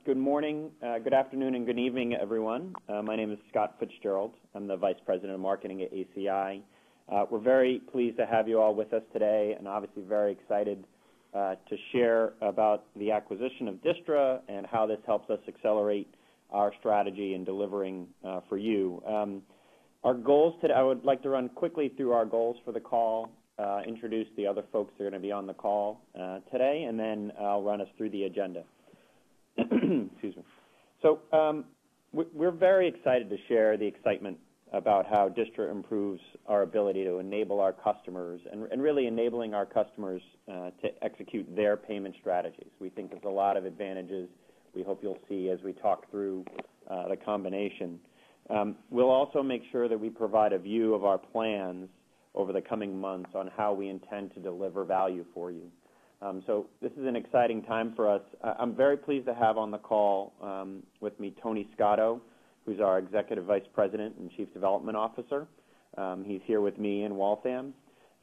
Good morning, good afternoon, and good evening, everyone. My name is Scott Fitzgerald. I'm the Vice President of Marketing at ACI. We're very pleased to have you all with us today, and obviously very excited to share about the acquisition of Distra and how this helps us accelerate our strategy in delivering for you. Our goals today, I would like to run quickly through our goals for the call, introduce the other folks that are going to be on the call today, and then I'll run us through the agenda. Excuse me. So we're very excited to share the excitement about how Distra improves our ability to enable our customers and really enabling our customers to execute their payment strategies. We think there's a lot of advantages we hope you'll see as we talk through the combination. We'll also make sure that we provide a view of our plans over the coming months on how we intend to deliver value for you. So this is an exciting time for us. I'm very pleased to have on the call with me Tony Scotto, who's our Executive Vice President and Chief Development Officer. He's here with me in Waltham,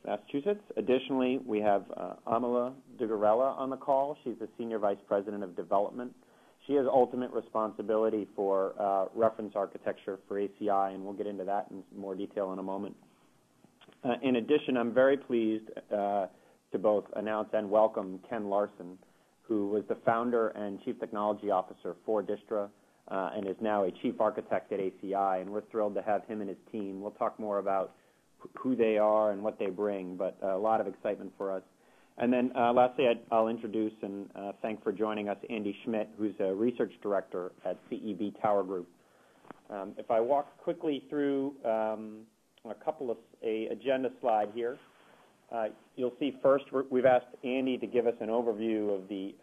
Massachusetts. Additionally, we have Amala Dugarella on the call. She's the Senior Vice President of Development. She has ultimate responsibility for reference architecture for ACI, and we'll get into that in more detail in a moment. In addition, I'm very pleased to both announce and welcome Ken Larsen, who was the founder and Chief Technology Officer for Distra and is now a Chief Architect at ACI, and we're thrilled to have him and his team. We'll talk more about who they are and what they bring, but a lot of excitement for us. And then lastly, I'll introduce and thank for joining us Andy Schmidt, who's a Research Director at CEB Tower Group. If I walk quickly through a couple of agenda slide here, you'll see first we've asked Andy to give us an overview of the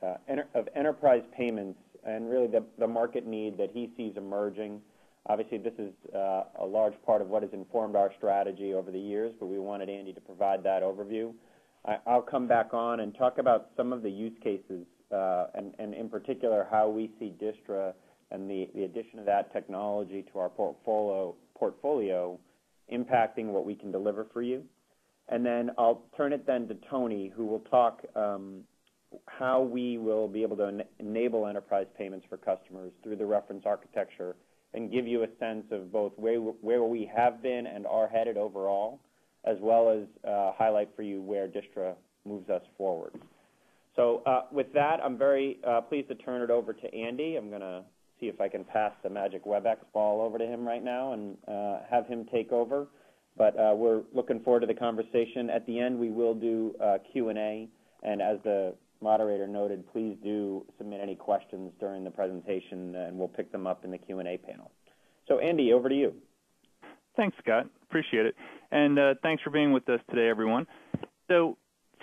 enterprise payments and really the market need that he sees emerging. Obviously, this is a large part of what has informed our strategy over the years, but we wanted Andy to provide that overview. I'll come back on and talk about some of the use cases and in particular how we see Distra and the addition of that technology to our portfolio impacting what we can deliver for you. And then I'll turn it then to Tony, who will talk how we will be able to enable enterprise payments for customers through the reference architecture and give you a sense of both where we have been and are headed overall, as well as highlight for you where Distra moves us forward. So with that, I'm very pleased to turn it over to Andy. I'm going to see if I can pass the magic WebEx ball over to him right now and have him take over. But we're looking forward to the conversation. At the end, we will do Q&A, and as the moderator noted, please do submit any questions during the presentation, and we'll pick them up in the Q&A panel. So, Andy, over to you. Thanks, Scott. Appreciate it. And thanks for being with us today, everyone. So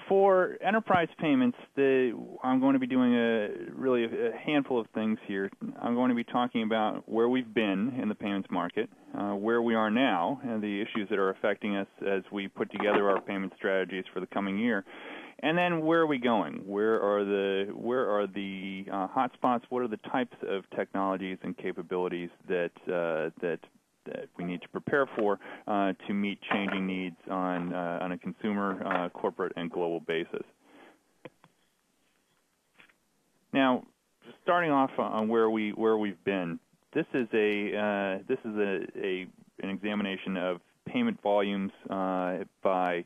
for enterprise payments, I'm going to be doing really a handful of things here. I'm going to be talking about where we've been in the payments market, where we are now, and the issues that are affecting us as we put together our payment strategies for the coming year. And then where are we going? Where are the hotspots? What are the types of technologies and capabilities that we need to prepare for to meet changing needs on a consumer, corporate, and global basis? Now, starting off on where we've been, this is an examination of payment volumes by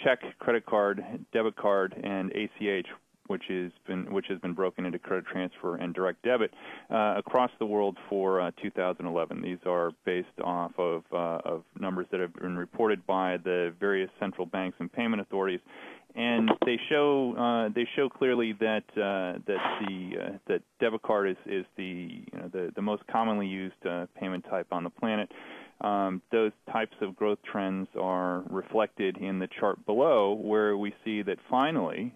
check, credit card, debit card, and ACH, which has been broken into credit transfer and direct debit across the world for 2011. These are based off of numbers that have been reported by the various central banks and payment authorities, and they show clearly that that debit card is the most commonly used payment type on the planet. Those types of growth trends are reflected in the chart below, where we see that finally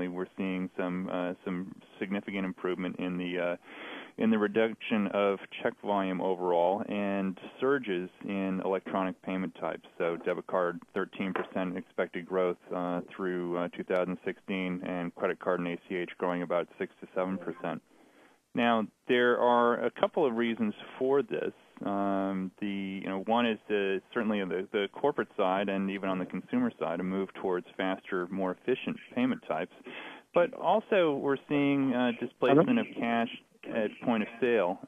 we're seeing some significant improvement in the reduction of check volume overall and surges in electronic payment types. So debit card, 13% expected growth through 2016, and credit card and ACH growing about 6 to 7%. Now, there are a couple of reasons for this. One is certainly on the corporate side and even on the consumer side, a move towards faster, more efficient payment types. but also we're seeing displacement of cash at point of sale,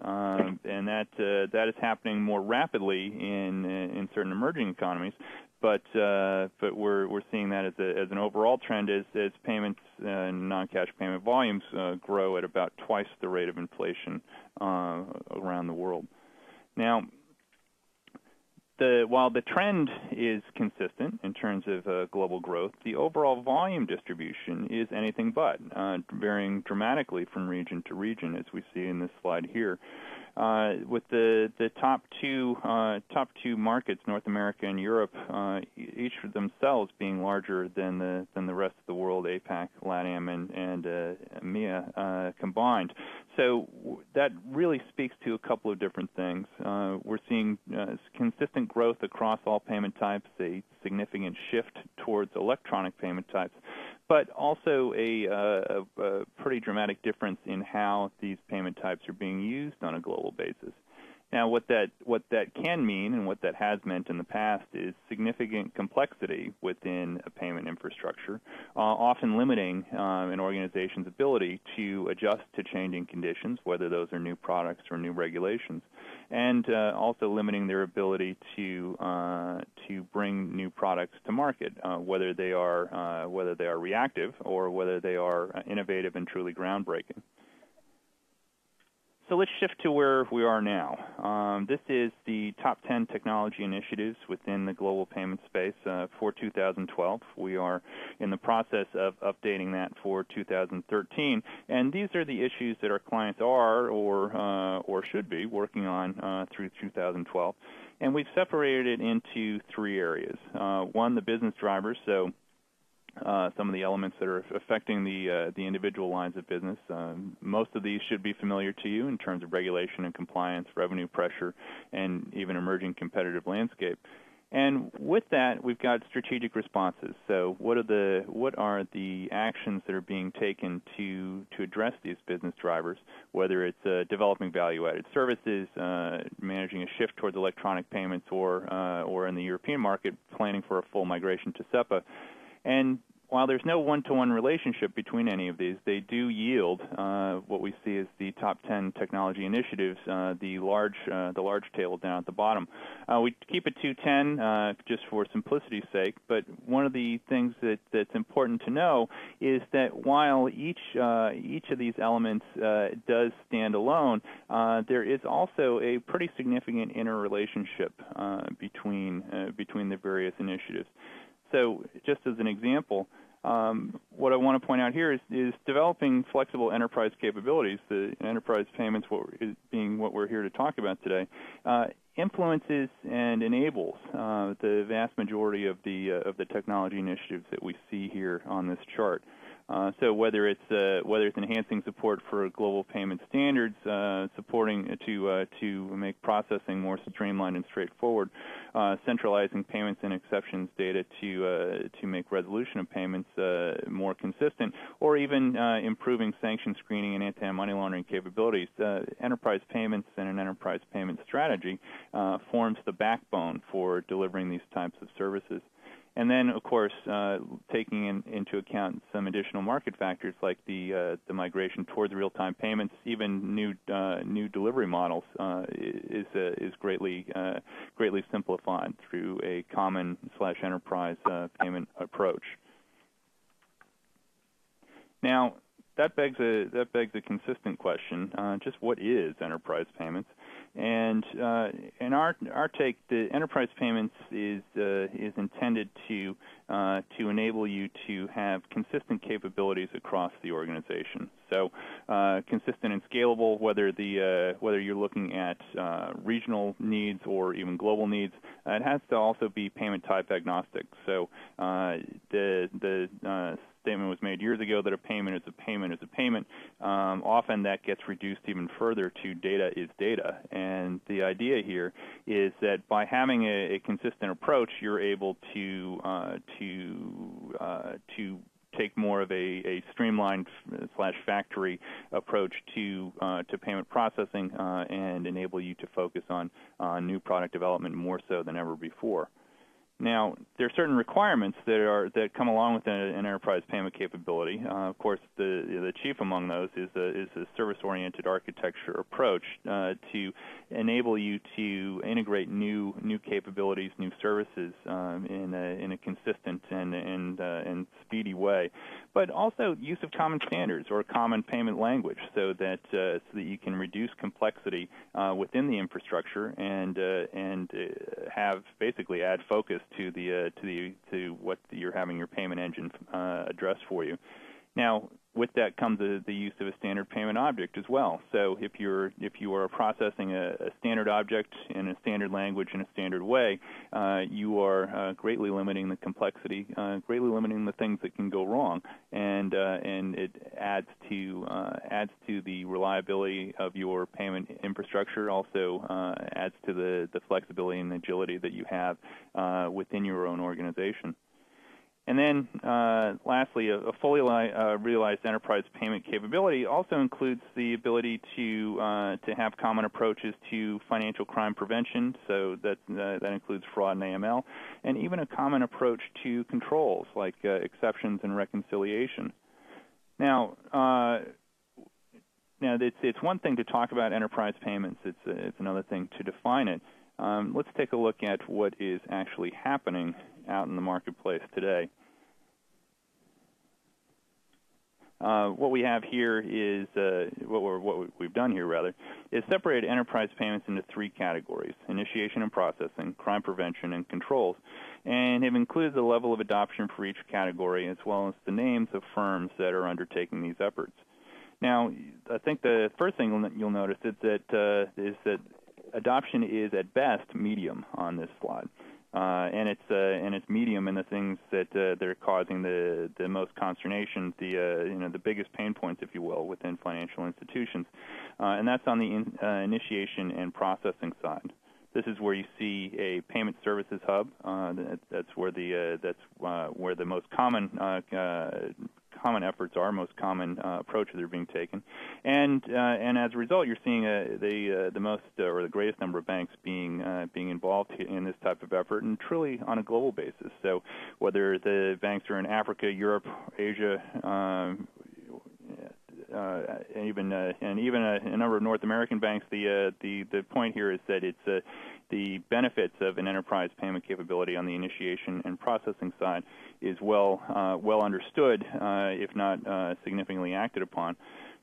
and that is happening more rapidly in certain emerging economies. But we're seeing that as an overall trend as payments and non-cash payment volumes grow at about twice the rate of inflation around the world. Now, while the trend is consistent in terms of global growth, the overall volume distribution is anything but, varying dramatically from region to region, as we see in this slide here. With the top two markets, North America and Europe, each of themselves being larger than the rest of the world, APAC, LATAM, and EMEA combined. So that really speaks to a couple of different things. We're seeing consistent growth across all payment types, a significant shift towards electronic payment types, but also a pretty dramatic difference in how these payment types are being used on a global basis. Now, what that can mean and what that has meant in the past is significant complexity within a payment infrastructure, often limiting an organization's ability to adjust to changing conditions, whether those are new products or new regulations, and also limiting their ability to bring new products to market, whether they are reactive or whether they are innovative and truly groundbreaking. So let's shift to where we are now. This is the top 10 technology initiatives within the global payment space for 2012. We are in the process of updating that for 2013, and these are the issues that our clients are or should be working on through 2012. And we've separated it into three areas. One, the business drivers, so some of the elements that are affecting the individual lines of business. Most of these should be familiar to you in terms of regulation and compliance, revenue pressure, and even emerging competitive landscape. And with that, we've got strategic responses. So what are the actions that are being taken to address these business drivers, whether it's developing value-added services, managing a shift towards electronic payments, or in the European market, planning for a full migration to SEPA. And while there's no one-to-one relationship between any of these, they do yield what we see as the top 10 technology initiatives, the large table down at the bottom. We keep it to 10 just for simplicity's sake, but one of the things that's important to know is that while each of these elements does stand alone, there is also a pretty significant interrelationship between the various initiatives. So just as an example, what I want to point out here is developing flexible enterprise capabilities, the enterprise payments being what we're here to talk about today, influences and enables the vast majority of the technology initiatives that we see here on this chart. So whether it's enhancing support for global payment standards, supporting to make processing more streamlined and straightforward, centralizing payments and exceptions data to make resolution of payments more consistent, or even improving sanction screening and anti-money laundering capabilities, enterprise payments and an enterprise payment strategy forms the backbone for delivering these types of services. And then, of course, taking into account some additional market factors like the migration towards real-time payments, even new delivery models is greatly simplified through a common / enterprise payment approach. Now, that begs a consistent question: just what is enterprise payments? And in our take, the enterprise payments is intended to enable you to have consistent capabilities across the organization. So consistent and scalable, whether you're looking at regional needs or even global needs. It has to also be payment type agnostic. So the statement was made years ago that a payment is a payment is a payment. Often that gets reduced even further to data is data. And the idea here is that by having a consistent approach, you're able to take more of a streamlined / factory approach to payment processing and enable you to focus on new product development more so than ever before. Now, there are certain requirements that come along with an enterprise payment capability. Of course, the chief among those is a service-oriented architecture approach to enable you to integrate new capabilities, new services in a consistent and speedy way, but also use of common standards or common payment language, so that you can reduce complexity within the infrastructure and have basically add focus to what you're having your payment engine address for you. Now, with that comes the use of a standard payment object as well. So if you are processing a standard object in a standard language in a standard way, you are greatly limiting the complexity, greatly limiting the things that can go wrong, and it adds to the reliability of your payment infrastructure. Also adds to the flexibility and agility that you have within your own organization. And then, lastly, a fully realized enterprise payment capability also includes the ability to have common approaches to financial crime prevention. So that includes fraud and AML, and even a common approach to controls like exceptions and reconciliation. Now, it's one thing to talk about enterprise payments. It's another thing to define it. Let's take a look at what is actually happening out in the marketplace today. What we have here is what we've done here, rather, is separated enterprise payments into three categories: initiation and processing, crime prevention, and controls, and have included the level of adoption for each category as well as the names of firms that are undertaking these efforts. Now, I think the first thing you'll notice is that adoption is at best medium on this slide. And it's medium in the things that are causing the most consternation, the biggest pain points, if you will, within financial institutions, and that's on the initiation and processing side. This is where you see a payment services hub. That's where the most common efforts are, most common approaches are being taken, and as a result, you're seeing the most or the greatest number of banks being involved in this type of effort, and truly on a global basis. So whether the banks are in Africa, Europe, Asia, and even a number of North American banks, the point here is that it's the benefits of an enterprise payment capability on the initiation and processing side is well understood, if not significantly acted upon.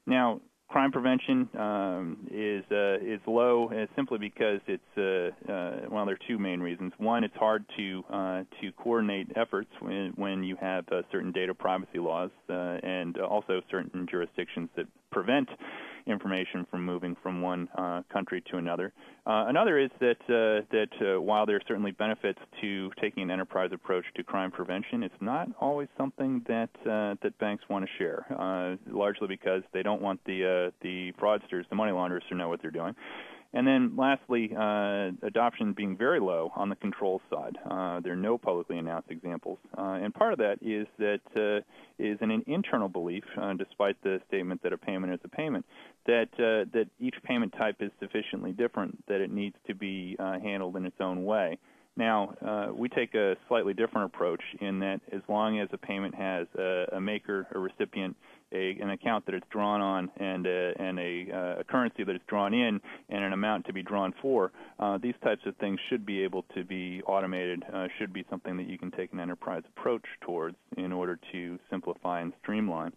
Now, crime prevention is low simply because it's well, there are two main reasons. One, it's hard to coordinate efforts when you have certain data privacy laws and also certain jurisdictions that prevent information from moving from one country to another. Another is that while there are certainly benefits to taking an enterprise approach to crime prevention, it's not always something that banks want to share, largely because they don't want the fraudsters, the money launderers, to know what they're doing. And then lastly, adoption being very low on the control side. There are no publicly announced examples. And part of that is an internal belief, despite the statement that a payment is a payment, that each payment type is sufficiently different that it needs to be handled in its own way. Now, we take a slightly different approach in that as long as a payment has a maker, a recipient, an account that it's drawn on, and a currency that it's drawn in, and an amount to be drawn for, these types of things should be able to be automated, should be something that you can take an enterprise approach towards in order to simplify and streamline.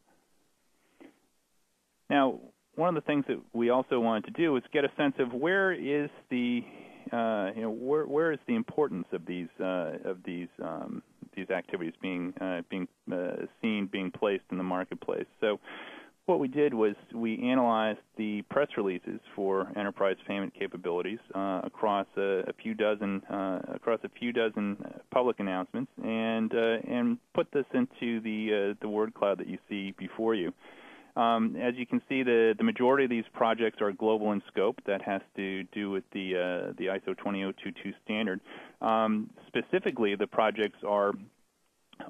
Now, one of the things that we also wanted to do is get a sense of where is the where is the importance of these activities being seen, being placed in the marketplace. So what we did was we analyzed the press releases for enterprise payment capabilities across a few dozen public announcements, and put this into the word cloud that you see before you. As you can see, the majority of these projects are global in scope. That has to do with the ISO 20022 standard. Specifically, the projects are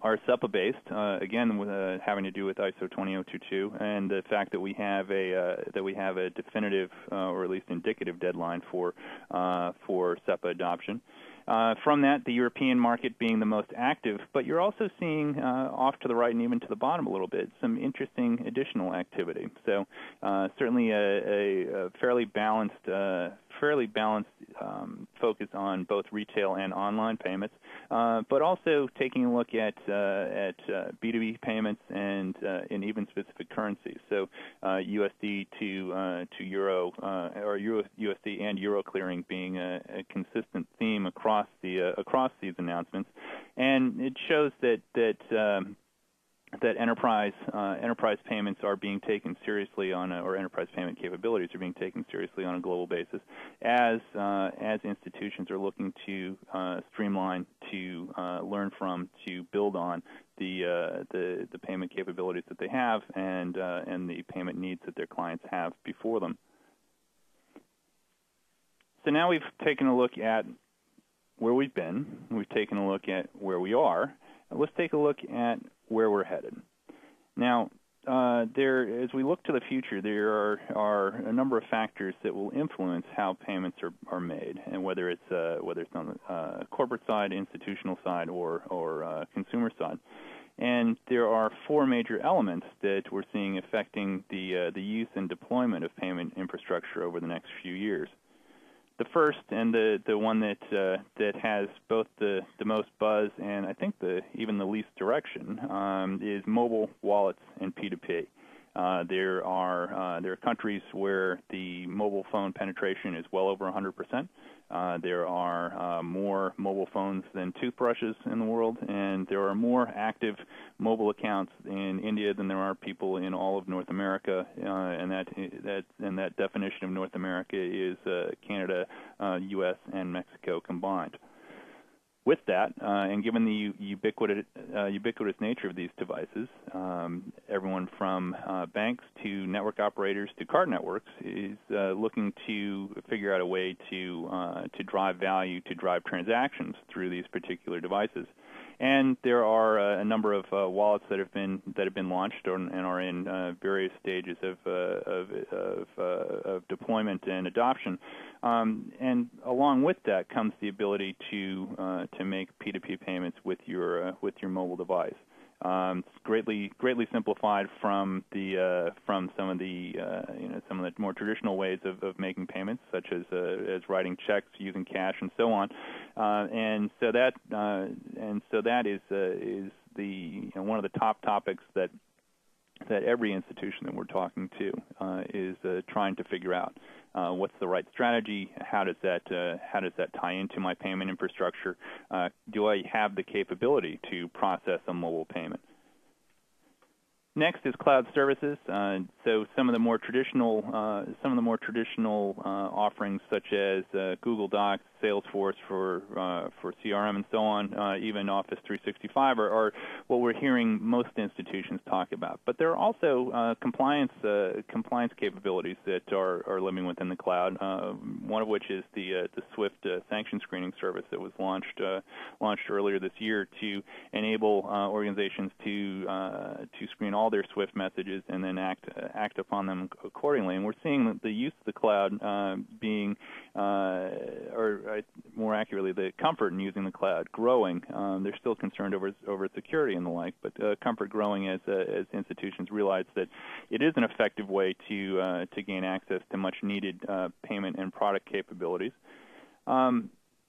SEPA-based, again, having to do with ISO 20022, and the fact that we have a definitive or at least indicative deadline for SEPA adoption. From that, the European market being the most active, but you're also seeing off to the right and even to the bottom a little bit some interesting additional activity. So certainly a fairly balanced focus on both retail and online payments, but also taking a look at B2B payments and in even specific currencies. So USD to Euro or USD and Euro clearing being a consistent theme across these announcements, and it shows that enterprise payments are being taken seriously or enterprise payment capabilities are being taken seriously on a global basis as institutions are looking to streamline, to learn from, to build on the payment capabilities that they have and the payment needs that their clients have before them. So now we've taken a look at where we've been, we've taken a look at where we are, and let's take a look at where we're headed. Now, as we look to the future, there are a number of factors that will influence how payments are made, and whether it's on the corporate side, institutional side, or consumer side. And there are four major elements that we're seeing affecting the use and deployment of payment infrastructure over the next few years. The first, and the one that has both the most buzz and I think even the least direction, is mobile wallets and P2P. There are countries where the mobile phone penetration is well over 100%. There are more mobile phones than toothbrushes in the world, and there are more active mobile accounts in India than there are people in all of North America. And that definition of North America is Canada, U.S., and Mexico combined. With that, and given the ubiquitous nature of these devices, everyone from banks to network operators to card networks is looking to figure out a way to drive value, to drive transactions through these particular devices. And there are a number of wallets that have been launched and are in various stages of deployment and adoption. And along with that comes the ability to make P2P payments with your mobile device. It's greatly simplified from some of the more traditional ways of making payments, such as writing checks, using cash, and so on. And so that is one of the top topics that every institution that we're talking to is trying to figure out. What's the right strategy? How does that tie into my payment infrastructure? Do I have the capability to process a mobile payment? Next is cloud services. So some of the more traditional offerings, such as Google Docs, Salesforce for CRM, and so on, even Office 365, are what we're hearing most institutions talk about. But there are also compliance capabilities that are living within the cloud. One of which is the Swift sanction screening service that was launched earlier this year to enable organizations to screen all their Swift messages and then act upon them accordingly. And we're seeing the use of the cloud being, or more accurately, the comfort in using the cloud growing. They're still concerned over security and the like, but comfort growing as institutions realize that it is an effective way to gain access to much needed payment and product capabilities.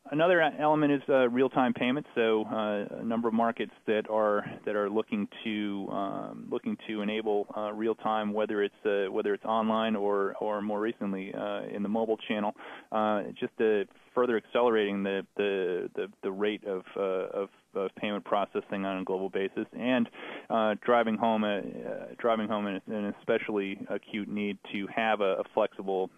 Another element is real-time payments. So a number of markets that are looking to enable real-time, whether it's online or more recently in the mobile channel, just further accelerating the rate of payment processing on a global basis, and driving home an especially acute need to have a flexible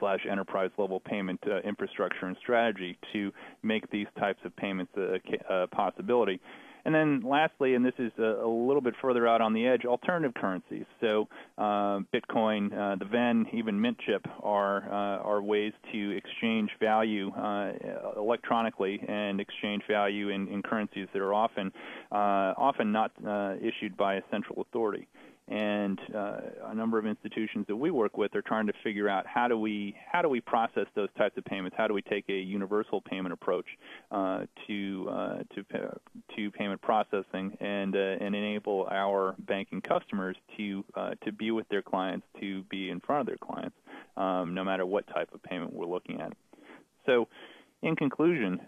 / enterprise level payment infrastructure and strategy to make these types of payments a possibility. And then lastly, and this is a little bit further out on the edge, alternative currencies. So Bitcoin, the VEN, even Mint chip are ways to exchange value electronically and exchange value in currencies that are often not issued by a central authority. And a number of institutions that we work with are trying to figure out how do we process those types of payments? How do we take a universal payment approach to payment processing and enable our banking customers to be with their clients, to be in front of their clients, no matter what type of payment we're looking at. So, in conclusion,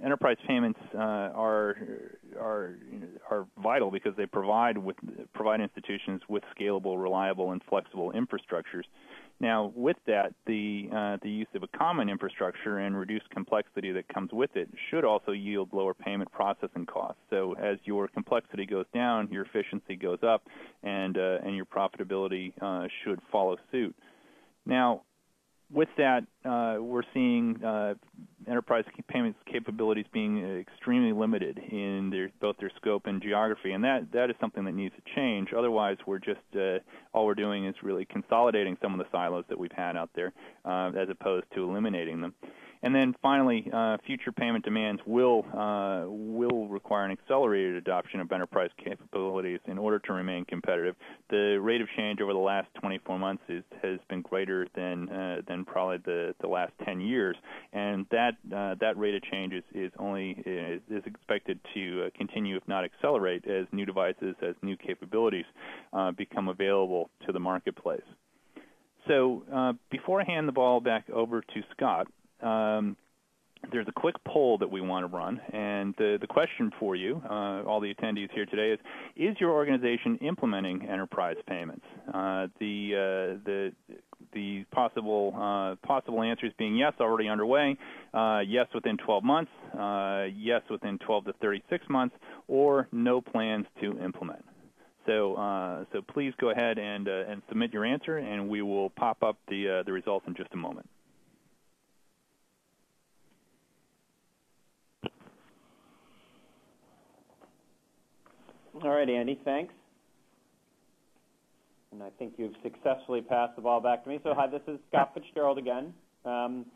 enterprise payments are vital because they provide institutions with scalable, reliable, and flexible infrastructures. Now, with that, the use of a common infrastructure and reduced complexity that comes with it should also yield lower payment processing costs. So, as your complexity goes down, your efficiency goes up, and your profitability should follow suit. Now, with that, we're seeing enterprise payments capabilities being extremely limited in both their scope and geography, and that is something that needs to change. Otherwise, we're just all we're doing is really consolidating some of the silos that we've had out there, as opposed to eliminating them. And then finally, future payment demands will require an accelerated adoption of enterprise capabilities in order to remain competitive. The rate of change over the last 24 months has been greater than probably the last 10 years, and that rate of change is expected to continue, if not accelerate, as new devices, as new capabilities become available to the marketplace. So before I hand the ball back over to Scott, there's a quick poll that we want to run, and the question for you, all the attendees here today, is your organization implementing enterprise payments? The possible answers being yes, already underway, yes within 12 months, yes within 12 to 36 months, or no plans to implement. So please go ahead and submit your answer, and we will pop up the results in just a moment. All right, Andy, thanks. And I think you've successfully passed the ball back to me. So hi, this is Scott Fitzgerald again. I'm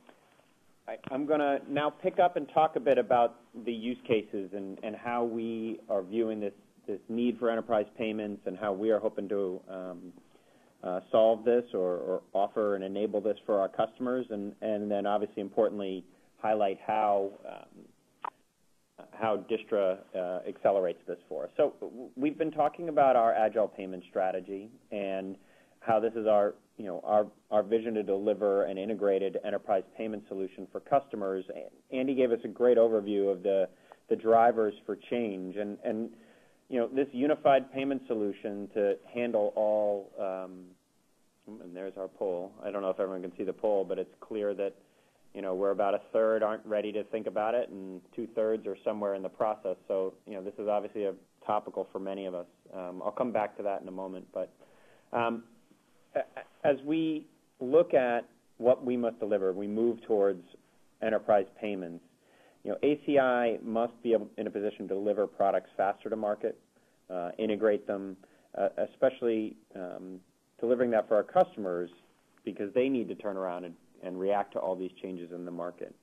going to now pick up and talk a bit about the use cases and how we are viewing this need for enterprise payments and how we are hoping to solve this or offer and enable this for our customers, and then obviously importantly highlight how Distra accelerates this for us. So we've been talking about our Agile payment strategy and how this is our vision to deliver an integrated enterprise payment solution for customers. Andy gave us a great overview of the drivers for change, and this unified payment solution to handle all. And there's our poll. I don't know if everyone can see the poll, but it's clear that we're about a third aren't ready to think about it, and 2/3 are somewhere in the process. So, this is obviously a topical for many of us. I'll come back to that in a moment. But as we look at what we must deliver, we move towards enterprise payments. ACI must be in a position to deliver products faster to market, integrate them, especially delivering that for our customers because they need to turn around and react to all these changes in the market.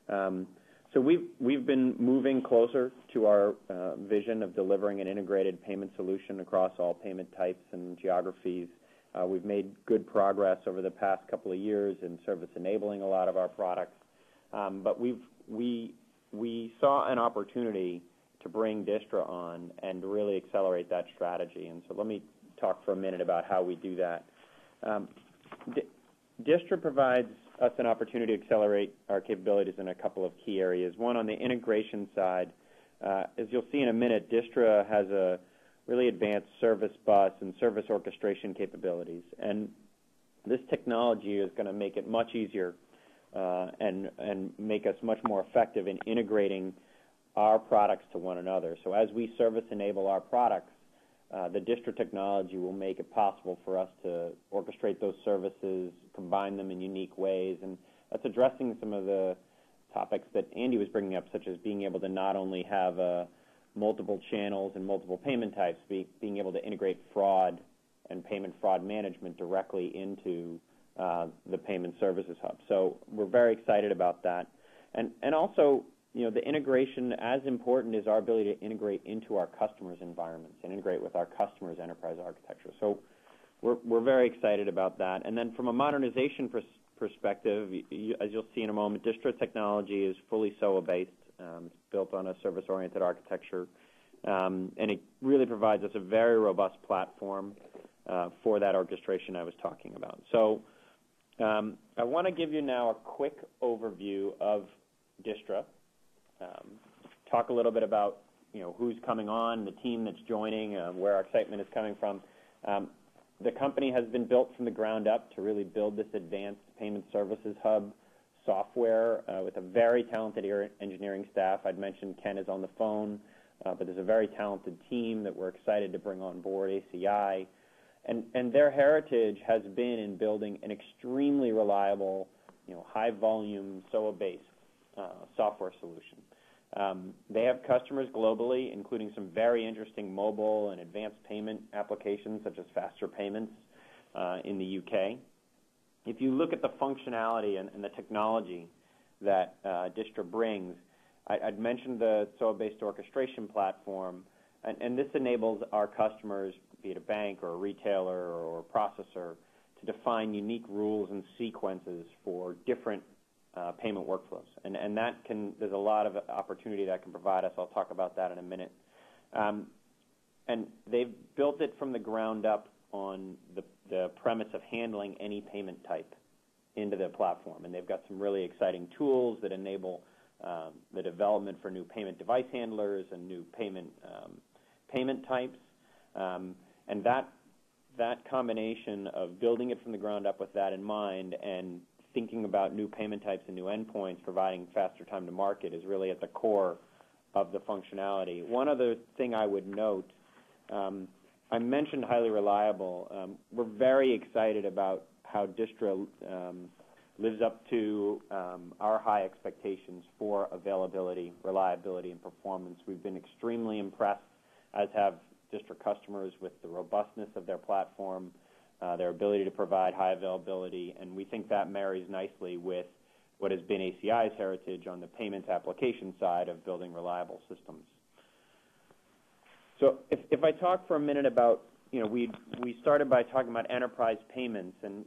So we've been moving closer to our vision of delivering an integrated payment solution across all payment types and geographies. We've made good progress over the past couple of years in service enabling a lot of our products, but we saw an opportunity to bring Distra on and really accelerate that strategy. And so let me talk for a minute about how we do that. Distra provides us an opportunity to accelerate our capabilities in a couple of key areas. One, on the integration side, as you'll see in a minute, Distra has a really advanced service bus and service orchestration capabilities. And this technology is going to make it much easier and make us much more effective in integrating our products to one another. So as we service enable our products, the Distra technology will make it possible for us to orchestrate those services, combine them in unique ways, and that's addressing some of the topics that Andy was bringing up, such as being able to not only have multiple channels and multiple payment types, being able to integrate fraud and payment fraud management directly into the Payment Services Hub. So we're very excited about that. And also the integration, as important is our ability to integrate into our customers' environments and integrate with our customers' enterprise architecture. So we're very excited about that. And then from a modernization perspective, as you'll see in a moment, Distra technology is fully SOA-based. It's built on a service-oriented architecture, and it really provides us a very robust platform for that orchestration I was talking about. So I want to give you now a quick overview of Distra, talk a little bit about who's coming on, the team that's joining, where our excitement is coming from. The company has been built from the ground up to really build this advanced payment services hub software with a very talented engineering staff. I'd mentioned Ken is on the phone, but there's a very talented team that we're excited to bring on board, ACI. And their heritage has been in building an extremely reliable, high-volume, SOA-based software solution. They have customers globally, including some very interesting mobile and advanced payment applications, such as faster payments in the UK. If you look at the functionality and the technology that Distra brings, I'd mentioned the SOA-based orchestration platform, and this enables our customers, be it a bank or a retailer or a processor, to define unique rules and sequences for different payment workflows. And there's a lot of opportunity that can provide us. I'll talk about that in a minute. And they've built it from the ground up on the premise of handling any payment type into the platform. And they've got some really exciting tools that enable the development for new payment device handlers and new payment types. And that combination of building it from the ground up with that in mind and thinking about new payment types and new endpoints, providing faster time to market, is really at the core of the functionality. One other thing I would note, I mentioned highly reliable. We're very excited about how Distra lives up to our high expectations for availability, reliability, and performance. We've been extremely impressed, as have Distra customers, with the robustness of their platform, their ability to provide high availability, and we think that marries nicely with what has been ACI's heritage on the payments application side of building reliable systems. So if I talk for a minute about, we started by talking about enterprise payments, and,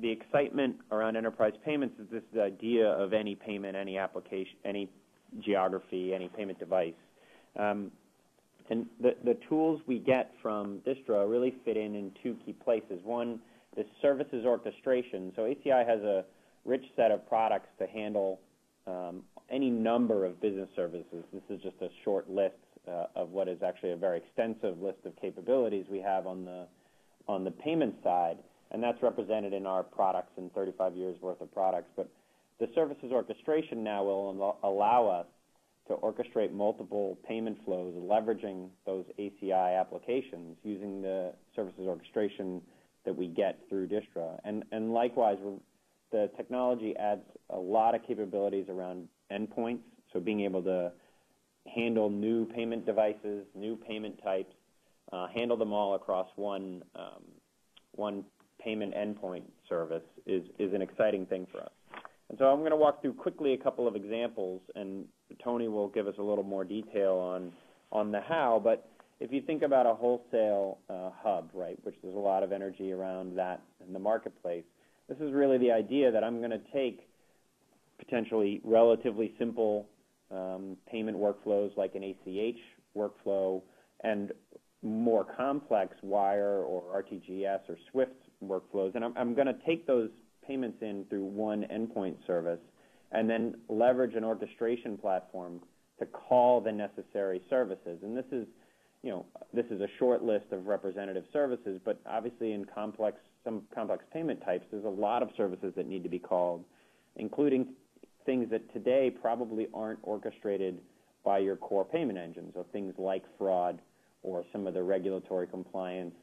the excitement around enterprise payments is this idea of any payment, any application, any geography, any payment device. And the tools we get from Distra really fit in two key places. One, the services orchestration. So ACI has a rich set of products to handle any number of business services. This is just a short list of what is actually a very extensive list of capabilities we have on the payment side, and that's represented in our products and 35 years worth of products. But the services orchestration now will allow us to orchestrate multiple payment flows, leveraging those ACI applications using the services orchestration that we get through Distra. And likewise, the technology adds a lot of capabilities around endpoints, so being able to handle new payment devices, new payment types, handle them all across one payment endpoint service is an exciting thing for us. And so I'm going to walk through quickly a couple of examples, and Tony will give us a little more detail on the how. But if you think about a wholesale hub, right, which there's a lot of energy around that in the marketplace, this is really the idea that I'm going to take potentially relatively simple payment workflows like an ACH workflow and more complex wire or RTGS or SWIFT workflows, and I'm going to take those payments in through one endpoint service and then leverage an orchestration platform to call the necessary services. And this is a short list of representative services, but obviously in some complex payment types, there's a lot of services that need to be called, including things that today probably aren't orchestrated by your core payment engine, so things like fraud or some of the regulatory compliance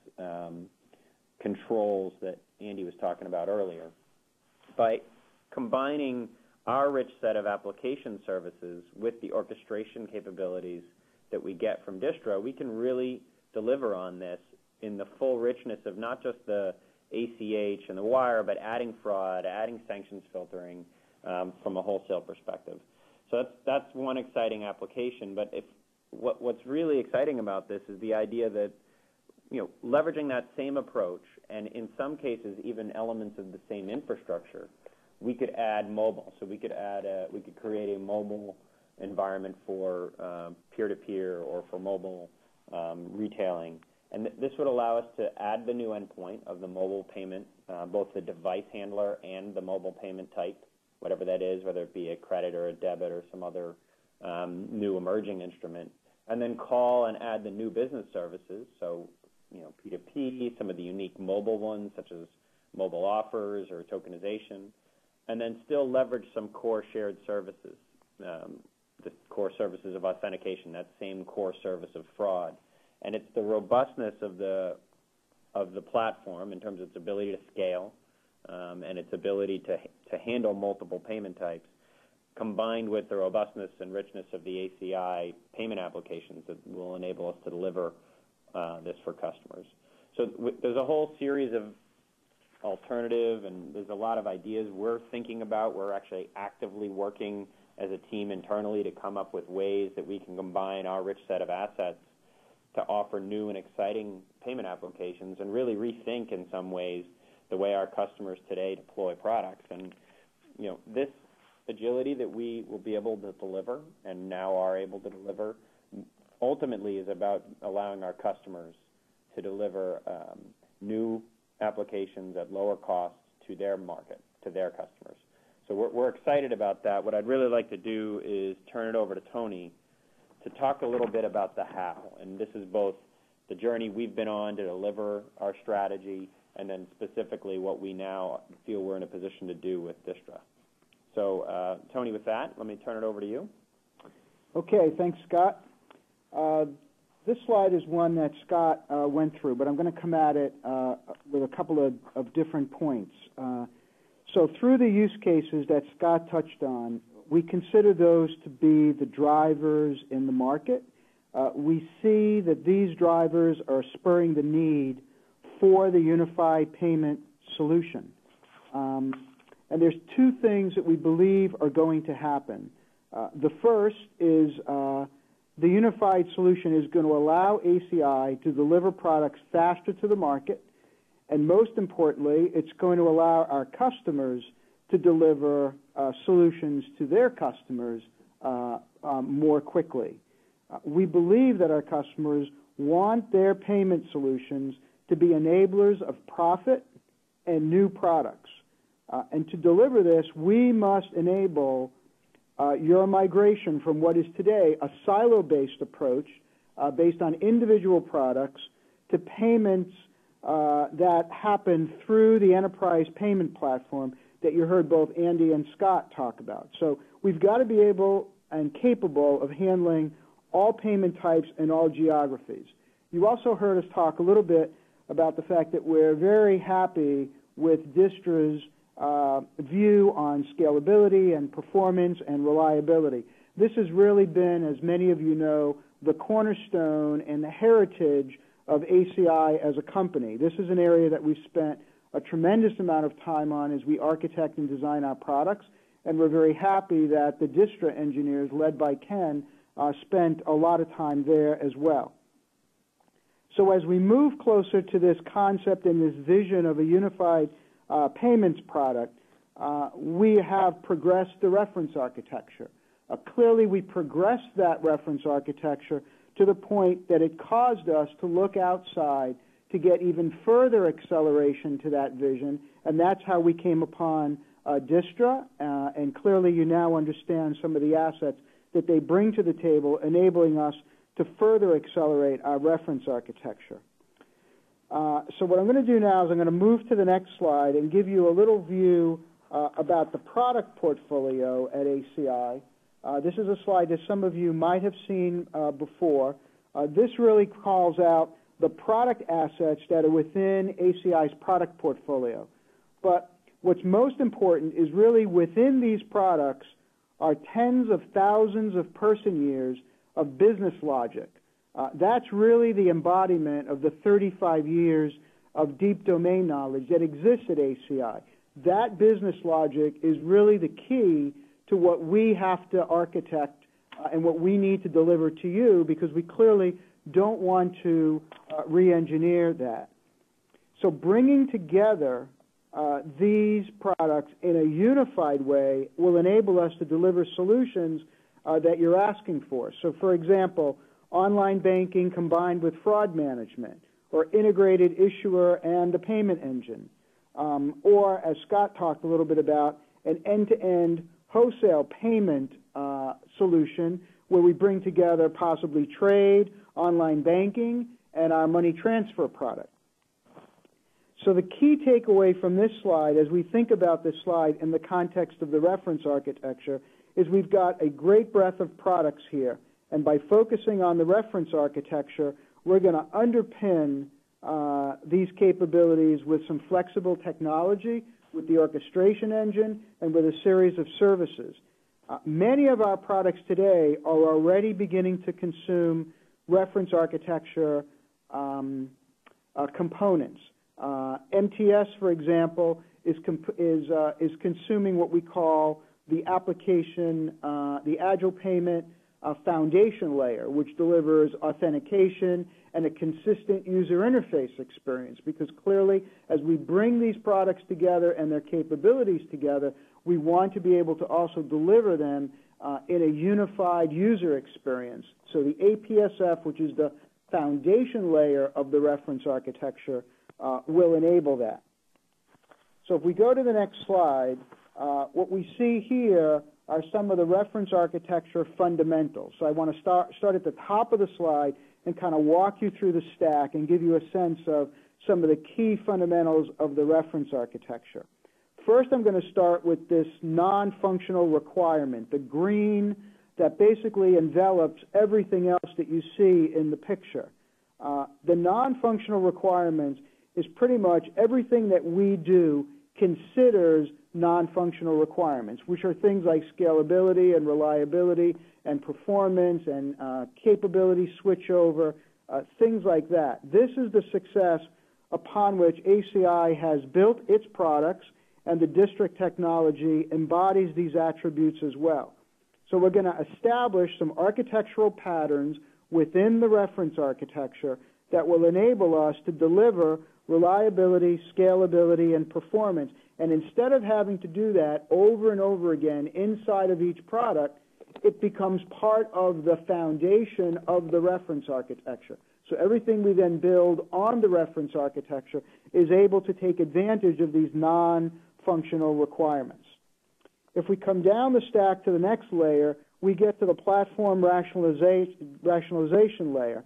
controls that Andy was talking about earlier. By combining our rich set of application services with the orchestration capabilities that we get from Distra, we can really deliver on this in the full richness of not just the ACH and the wire, but adding fraud, adding sanctions filtering from a wholesale perspective. So that's one exciting application. But what's really exciting about this is the idea that, leveraging that same approach, and in some cases even elements of the same infrastructure, we could add mobile. So we could create a mobile environment for peer-to-peer or for mobile retailing. And this would allow us to add the new endpoint of the mobile payment, both the device handler and the mobile payment type, whatever that is, whether it be a credit or a debit or some other new emerging instrument, and then call and add the new business services, so P2P, some of the unique mobile ones such as mobile offers or tokenization, and then still leverage some core shared services, the core services of authentication, that same core service of fraud. And it's the robustness of the platform in terms of its ability to scale and its ability to handle multiple payment types, combined with the robustness and richness of the ACI payment applications that will enable us to deliver this for customers. So there's a whole series of alternative, and there's a lot of ideas we're thinking about. We're actually actively working as a team internally to come up with ways that we can combine our rich set of assets to offer new and exciting payment applications and really rethink in some ways the way our customers today deploy products. And this agility that we will be able to deliver and now are able to deliver ultimately is about allowing our customers to deliver new applications at lower costs to their market, to their customers. So we're excited about that. What I'd really like to do is turn it over to Tony to talk a little bit about the how. And this is both the journey we've been on to deliver our strategy and then specifically what we now feel we're in a position to do with Distra. So, Tony, with that, let me turn it over to you. Okay, thanks, Scott. This slide is one that Scott went through, but I'm going to come at it with a couple of different points. So through the use cases that Scott touched on, we consider those to be the drivers in the market. We see that these drivers are spurring the need for the unified payment solution. And there's two things that we believe are going to happen. The first is the unified solution is going to allow ACI to deliver products faster to the market, and most importantly, it's going to allow our customers to deliver solutions to their customers more quickly. We believe that our customers want their payment solutions to be enablers of profit and new products. And to deliver this, we must enable your migration from what is today a silo-based approach based on individual products to payments that happen through the enterprise payment platform that you heard both Andy and Scott talk about. So we've got to be able and capable of handling all payment types and all geographies. You also heard us talk a little bit about the fact that we're very happy with Distra's view on scalability and performance and reliability. This has really been, as many of you know, the cornerstone and the heritage of ACI as a company. This is an area that we've spent a tremendous amount of time on as we architect and design our products, and we're very happy that the Distra engineers, led by Ken, spent a lot of time there as well. So as we move closer to this concept and this vision of a unified payments product, we have progressed the reference architecture. Clearly, we progressed that reference architecture to the point that it caused us to look outside to get even further acceleration to that vision, and that's how we came upon Distra, and clearly you now understand some of the assets that they bring to the table, enabling us to further accelerate our reference architecture. So what I'm going to do now is I'm going to move to the next slide and give you a little view about the product portfolio at ACI. This is a slide that some of you might have seen before. This really calls out the product assets that are within ACI's product portfolio. But what's most important is really within these products are tens of thousands of person years of business logic. That's really the embodiment of the 35 years of deep domain knowledge that exists at ACI. That business logic is really the key to what we have to architect and what we need to deliver to you, because we clearly don't want to re-engineer that. So bringing together these products in a unified way will enable us to deliver solutions that you're asking for. So, for example, online banking combined with fraud management, or integrated issuer and a payment engine, or, as Scott talked a little bit about, an end-to-end wholesale payment solution where we bring together possibly trade, online banking, and our money transfer product. So the key takeaway from this slide, as we think about this slide in the context of the reference architecture, is we've got a great breadth of products here. And by focusing on the reference architecture, we're going to underpin these capabilities with some flexible technology, with the orchestration engine, and with a series of services. Many of our products today are already beginning to consume reference architecture components. MTS, for example, is consuming what we call the application, the Agile payment foundation layer, which delivers authentication and a consistent user interface experience, because clearly as we bring these products together and their capabilities together, we want to be able to also deliver them in a unified user experience. So the APSF, which is the foundation layer of the reference architecture, will enable that. So if we go to the next slide, what we see here are some of the reference architecture fundamentals. So I want to start at the top of the slide and kind of walk you through the stack and give you a sense of some of the key fundamentals of the reference architecture. First, I'm going to start with this non-functional requirement, the green that basically envelops everything else that you see in the picture. The non-functional requirements is pretty much everything that we do considers non-functional requirements, which are things like scalability and reliability and performance and capability switchover, things like that. This is the success upon which ACI has built its products, and the Distra technology embodies these attributes as well. So we're going to establish some architectural patterns within the reference architecture that will enable us to deliver reliability, scalability, and performance. And instead of having to do that over and over again inside of each product, it becomes part of the foundation of the reference architecture. So everything we then build on the reference architecture is able to take advantage of these non-functional requirements. If we come down the stack to the next layer, we get to the platform rationalization layer.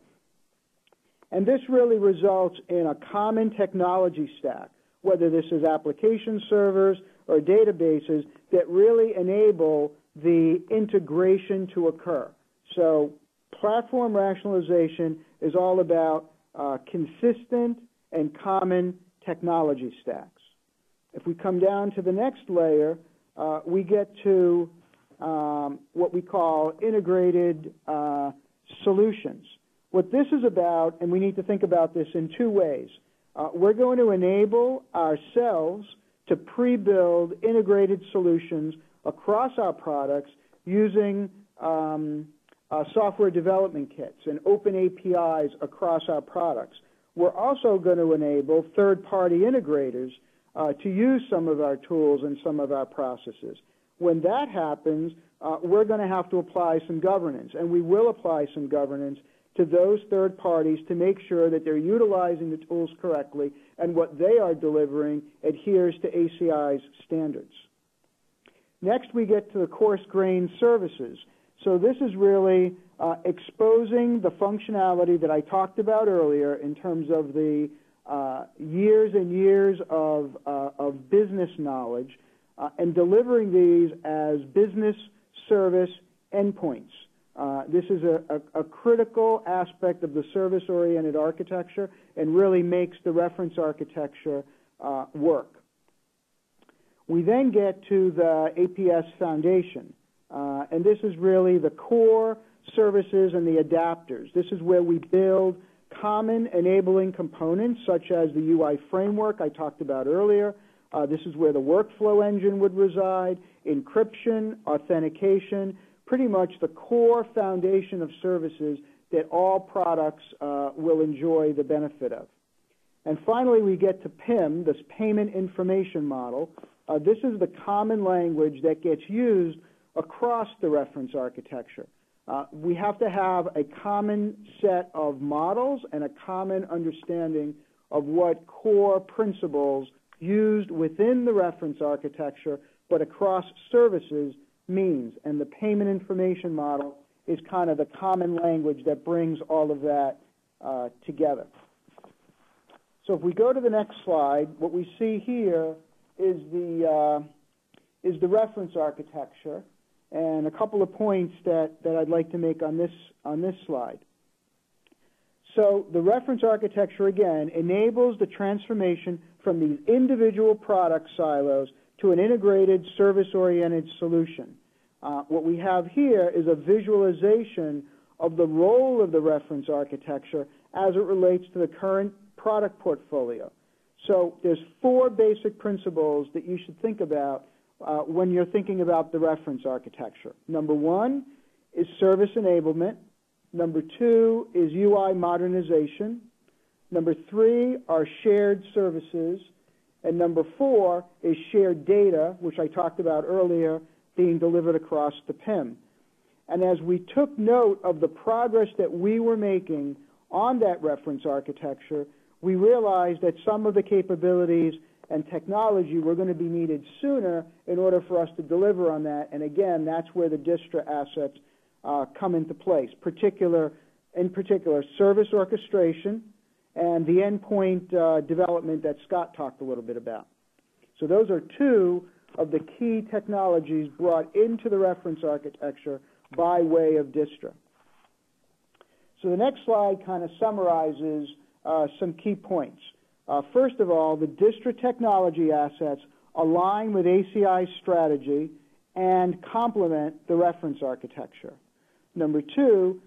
And this really results in a common technology stack, whether this is application servers or databases, that really enable the integration to occur. So platform rationalization is all about consistent and common technology stacks. If we come down to the next layer, we get to what we call integrated solutions. What this is about, and we need to think about this in two ways. We're going to enable ourselves to pre-build integrated solutions across our products using software development kits and open APIs across our products. We're also going to enable third-party integrators to use some of our tools and some of our processes. When that happens, we're going to have to apply some governance, and we will apply some governance to those third parties to make sure that they're utilizing the tools correctly and what they are delivering adheres to ACI's standards. Next, we get to the coarse-grained services. So this is really exposing the functionality that I talked about earlier in terms of the years and years of business knowledge and delivering these as business service endpoints. This is a critical aspect of the service-oriented architecture and really makes the reference architecture work. We then get to the APS foundation, and this is really the core services and the adapters. This is where we build common enabling components such as the UI framework I talked about earlier, This is where the workflow engine would reside, encryption, authentication, pretty much the core foundation of services that all products will enjoy the benefit of. And finally, we get to PIM, this Payment Information Model. This is the common language that gets used across the reference architecture. We have to have a common set of models and a common understanding of what core principles used within the reference architecture but across services means. And the Payment Information Model is kind of the common language that brings all of that together. So if we go to the next slide, what we see here is the reference architecture, and a couple of points that I'd like to make on this slide. So the reference architecture, again, enables the transformation from these individual product silos to an integrated service-oriented solution. What we have here is a visualization of the role of the reference architecture as it relates to the current product portfolio. So there's 4 basic principles that you should think about when you're thinking about the reference architecture. Number 1 is service enablement. Number 2 is UI modernization. Number 3 are shared services. And number 4 is shared data, which I talked about earlier, being delivered across the PIM. And as we took note of the progress that we were making on that reference architecture, we realized that some of the capabilities and technology were going to be needed sooner in order for us to deliver on that. And again, that's where the Distra assets come into place, in particular service orchestration and the endpoint development that Scott talked a little bit about. So those are 2 of the key technologies brought into the reference architecture by way of Distra. So the next slide kind of summarizes some key points. First of all, the Distra technology assets align with ACI's strategy and complement the reference architecture. Number 2,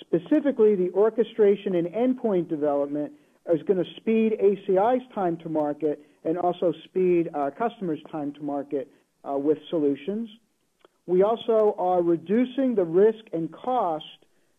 specifically the orchestration and endpoint development is going to speed ACI's time to market and also speed our customers' time to market with solutions. We also are reducing the risk and cost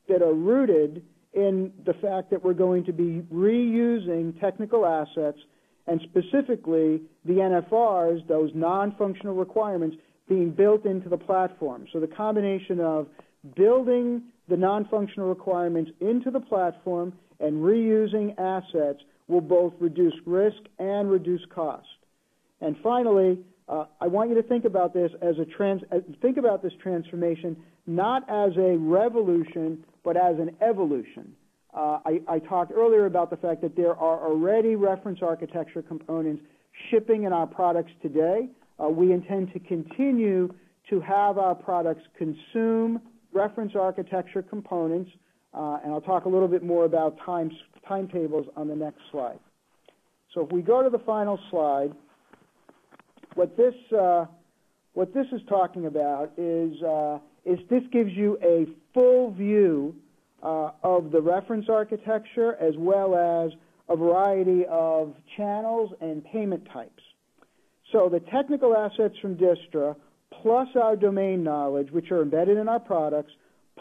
that are rooted in the fact that we're going to be reusing technical assets and specifically the NFRs, those non-functional requirements, being built into the platform. So the combination of building the non-functional requirements into the platform and reusing assets will both reduce risk and reduce cost. And finally, I want you to think about this as think about this transformation not as a revolution, but as an evolution. I talked earlier about the fact that there are already reference architecture components shipping in our products today. We intend to continue to have our products consume reference architecture components, and I'll talk a little bit more about timetables on the next slide. So if we go to the final slide, what this is talking about is this gives you a full view of the reference architecture as well as a variety of channels and payment types. So the technical assets from Distra plus our domain knowledge, which are embedded in our products,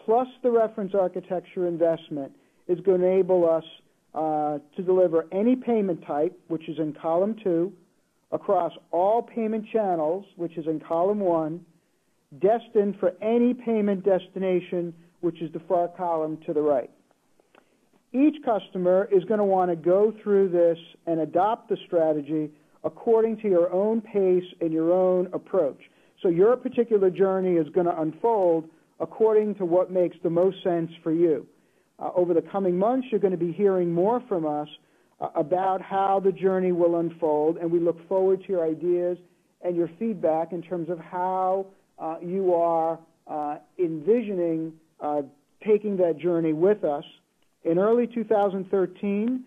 plus the reference architecture investment is going to enable us to deliver any payment type, which is in column 2, across all payment channels, which is in column 1, destined for any payment destination, which is the far column to the right. Each customer is going to want to go through this and adopt the strategy according to your own pace and your own approach. So your particular journey is going to unfold according to what makes the most sense for you. Over the coming months, you're going to be hearing more from us about how the journey will unfold, and we look forward to your ideas and your feedback in terms of how you are envisioning taking that journey with us. In early 2013,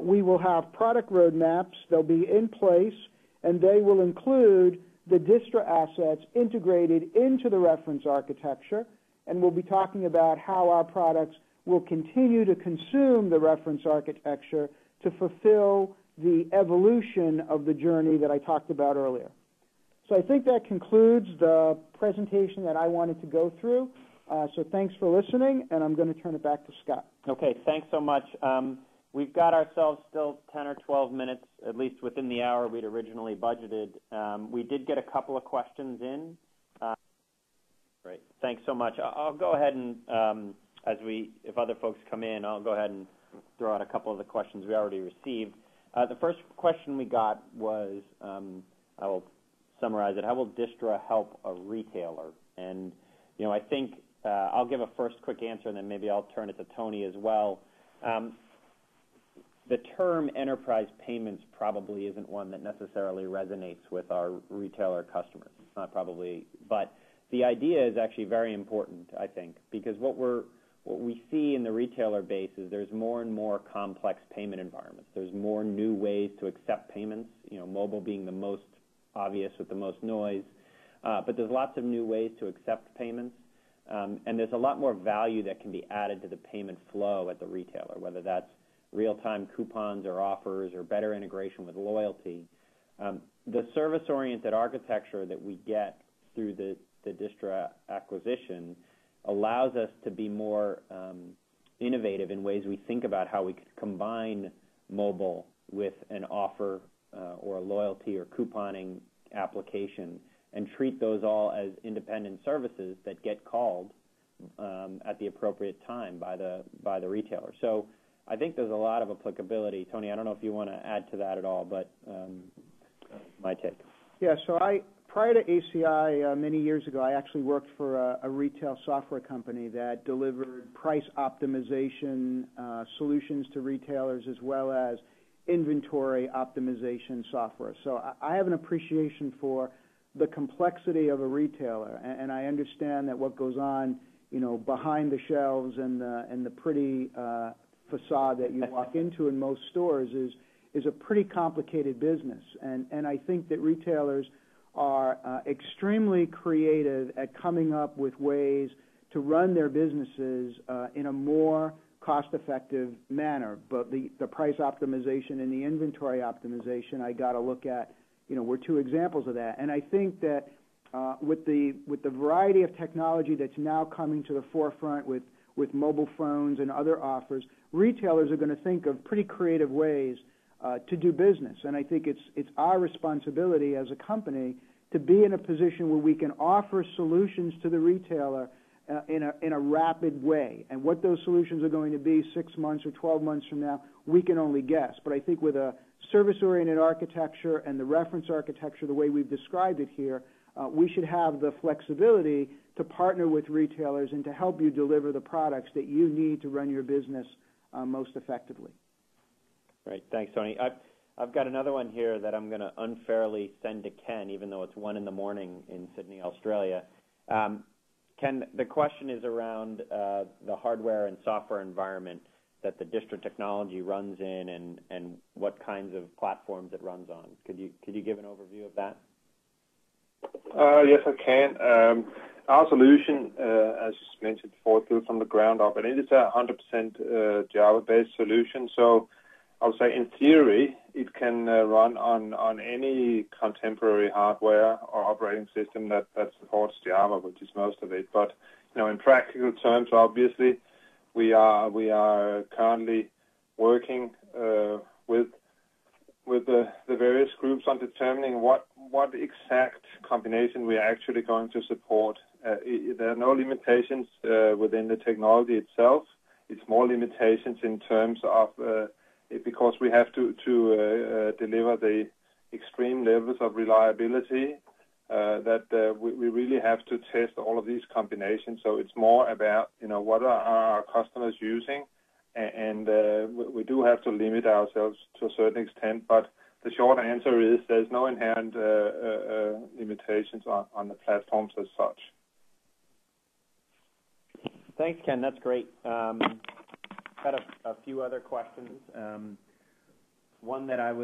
we will have product roadmaps. They'll be in place, and they will include the Distra assets integrated into the reference architecture, and we'll be talking about how our products will continue to consume the reference architecture to fulfill the evolution of the journey that I talked about earlier. So I think that concludes the presentation that I wanted to go through. So thanks for listening, and I'm going to turn it back to Scott. Okay, thanks so much. We've got ourselves still 10 or 12 minutes, at least within the hour we'd originally budgeted. We did get a couple of questions in. Great, thanks so much. I'll go ahead and, if other folks come in, I'll go ahead and throw out a couple of the questions we already received. The first question we got was, I will summarize it, how will Distra help a retailer? And, you know, I think I'll give a first quick answer, and then maybe I'll turn it to Tony as well. The term enterprise payments probably isn't one that necessarily resonates with our retailer customers. It's not probably, but the idea is actually very important, I think, because what we see in the retailer base is there's more and more complex payment environments. There's more new ways to accept payments, you know, mobile being the most obvious with the most noise, but there's lots of new ways to accept payments, and there's a lot more value that can be added to the payment flow at the retailer, whether that's real-time coupons or offers or better integration with loyalty. The service-oriented architecture that we get through the Distra acquisition allows us to be more innovative in ways we think about how we could combine mobile with an offer or a loyalty or couponing application and treat those all as independent services that get called at the appropriate time by the retailer. So I think there's a lot of applicability. Tony, I don't know if you want to add to that at all, but my take. Yeah, so prior to ACI, many years ago, I actually worked for a retail software company that delivered price optimization solutions to retailers as well as inventory optimization software. So I have an appreciation for the complexity of a retailer, and I understand that what goes on, you know, behind the shelves and the pretty facade that you walk into in most stores is a pretty complicated business. And I think that retailers are extremely creative at coming up with ways to run their businesses in a more cost-effective manner. But the price optimization and the inventory optimization I got to look at, you know, were two examples of that. And I think that with the variety of technology that's now coming to the forefront with mobile phones and other offers, retailers are going to think of pretty creative ways to do business. And I think it's our responsibility as a company to be in a position where we can offer solutions to the retailer in a rapid way. And what those solutions are going to be 6 months or 12 months from now, we can only guess. But I think with a service-oriented architecture and the reference architecture, the way we've described it here, we should have the flexibility to partner with retailers and to help you deliver the products that you need to run your business most effectively. Great. Thanks, Tony. I've got another one here that I'm going to unfairly send to Ken, even though it's 1 in the morning in Sydney, Australia. Ken, the question is around the hardware and software environment that the Distra technology runs in and what kinds of platforms it runs on. Could you give an overview of that? Yes, I can. Our solution, as you mentioned before, built from the ground up, and it is a 100% Java-based solution. So I would say, in theory, it can run on any contemporary hardware or operating system that supports Java, which is most of it. But you know, in practical terms, obviously, we are currently working with the various groups on determining what exact combination we are actually going to support. There are no limitations within the technology itself. It's more limitations in terms of because we have to deliver the extreme levels of reliability that we really have to test all of these combinations. So it's more about, you know, what are our customers using, and we do have to limit ourselves to a certain extent. But the short answer is there's no inherent limitations on the platforms as such. Thanks, Ken. That's great. Got a few other questions. One that I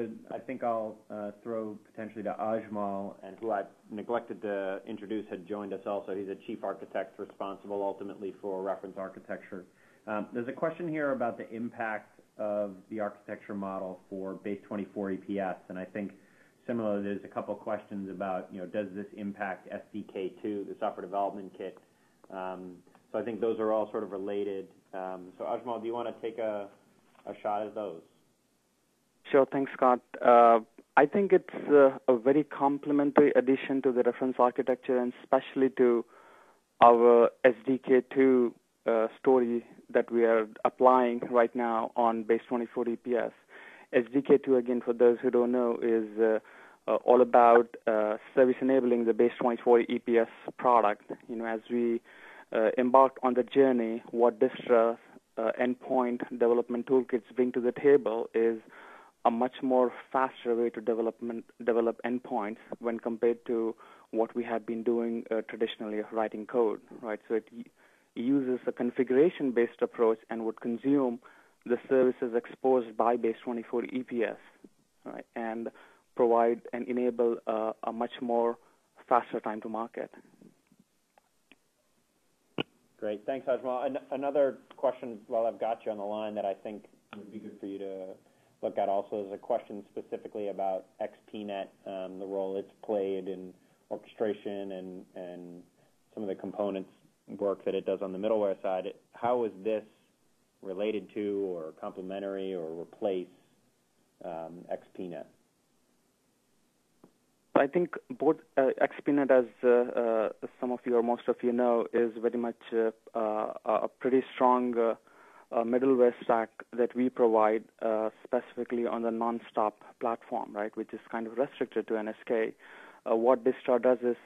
think I'll throw potentially to Ajmal, and who I neglected to introduce, had joined us also. He's a chief architect responsible ultimately for reference architecture. There's a question here about the impact of the architecture model for base 24 EPS, and I think similarly there's a couple questions about, does this impact SDK2, the software development kit? So I think those are all sort of related. So Ajmal, do you want to take a shot at those? Sure, thanks, Scott. I think it's a very complementary addition to the reference architecture, and especially to our SDK2 story that we are applying right now on base 24 EPS. SDK2, again, for those who don't know, is all about service enabling the base 24 EPS product. As we embark on the journey, what Distra endpoint development toolkits bring to the table is a much more faster way to develop endpoints when compared to what we have been doing traditionally, writing code, right? So it uses a configuration-based approach and would consume the services exposed by base 24 EPS, right, and provide and enable a much more faster time to market. Great. Thanks, Ajmal. Another question while I've got you on the line that I think would be good for you to look at also is a question specifically about XPnet, the role it's played in orchestration and some of the components work that it does on the middleware side. How is this related to or complementary or replace XPnet? I think both XPnet, as some of you or most of you know, is very much a pretty strong middleware stack that we provide specifically on the Nonstop platform, right, which is kind of restricted to NSK. What Distra does is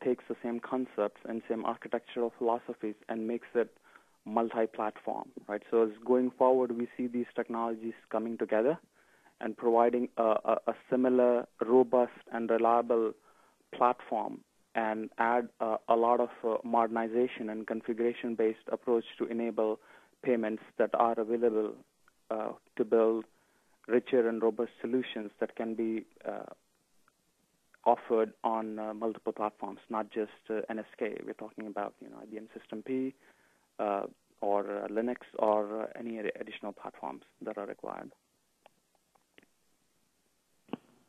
takes the same concepts and same architectural philosophies and makes it multi-platform, right? So as going forward, we see these technologies coming together and providing a similar, robust, and reliable platform, and add a lot of modernization and configuration-based approach to enable payments that are available to build richer and robust solutions that can be offered on multiple platforms, not just NSK. We're talking about IBM System P or Linux or any additional platforms that are required.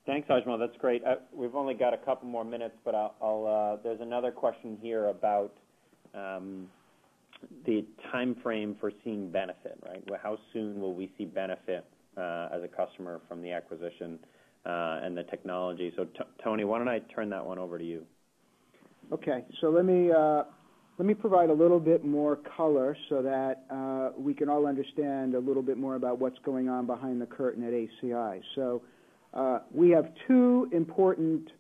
Thanks, Ajmal. That's great. We've only got a couple more minutes, but there's another question here about the time frame for seeing benefit, right? How soon will we see benefit as a customer from the acquisition and the technology? So, Tony, why don't I turn that one over to you? Okay. So let me provide a little bit more color so that we can all understand a little bit more about what's going on behind the curtain at ACI. So we have two important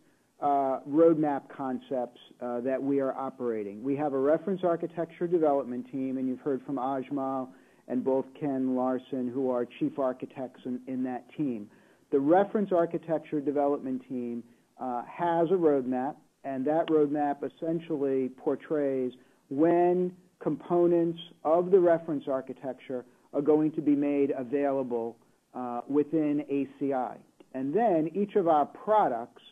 roadmap concepts that we are operating. We have a reference architecture development team, and you've heard from Ajmal and both Ken Larsen, who are chief architects in that team. The reference architecture development team has a roadmap, and that roadmap essentially portrays when components of the reference architecture are going to be made available within ACI. And then each of our products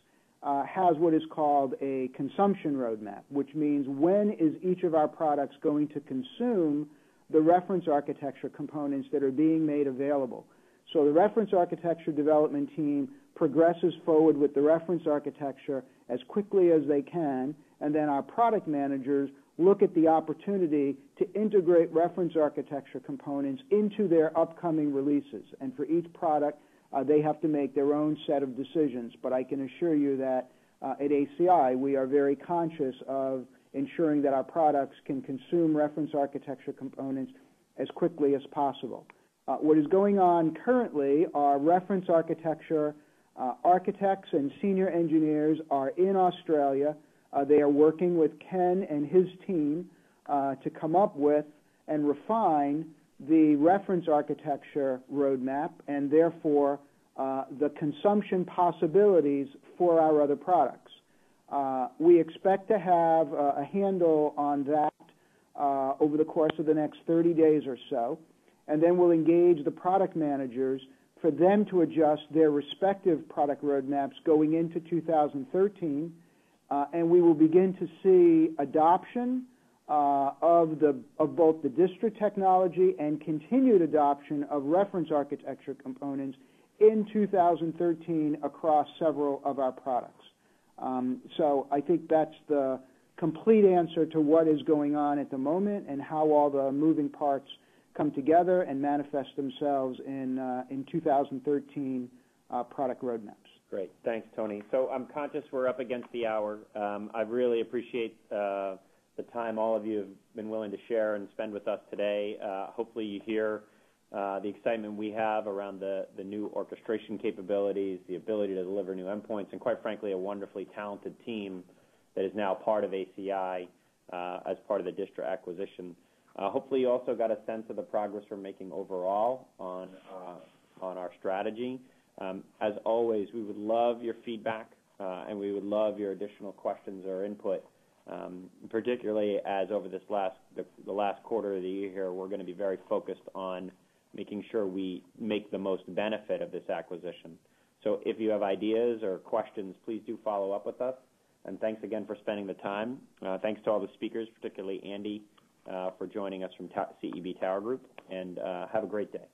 has what is called a consumption roadmap, which means when is each of our products going to consume the reference architecture components that are being made available. So the reference architecture development team progresses forward with the reference architecture as quickly as they can, and then our product managers look at the opportunity to integrate reference architecture components into their upcoming releases. And for each product, they have to make their own set of decisions. But I can assure you that at ACI, we are very conscious of ensuring that our products can consume reference architecture components as quickly as possible. What is going on currently are reference architecture architects and senior engineers are in Australia. They are working with Ken and his team to come up with and refine the reference architecture roadmap and therefore the consumption possibilities for our other products. We expect to have a handle on that over the course of the next 30 days or so, and then we'll engage the product managers for them to adjust their respective product roadmaps going into 2013, and we will begin to see adoption of both the Distra technology and continued adoption of reference architecture components in 2013 across several of our products. So I think that's the complete answer to what is going on at the moment and how all the moving parts come together and manifest themselves in 2013 product roadmaps. Great. Thanks, Tony. So I'm conscious we're up against the hour. I really appreciate the time all of you have been willing to share and spend with us today. Hopefully you hear the excitement we have around the new orchestration capabilities, the ability to deliver new endpoints, and quite frankly, a wonderfully talented team that is now part of ACI as part of the Distra acquisition. Hopefully you also got a sense of the progress we're making overall on our strategy. As always, we would love your feedback, and we would love your additional questions or input, particularly as over the last quarter of the year here, we're going to be very focused on making sure we make the most benefit of this acquisition. So if you have ideas or questions, please do follow up with us. And thanks again for spending the time. Thanks to all the speakers, particularly Andy, for joining us from CEB Tower Group. And have a great day.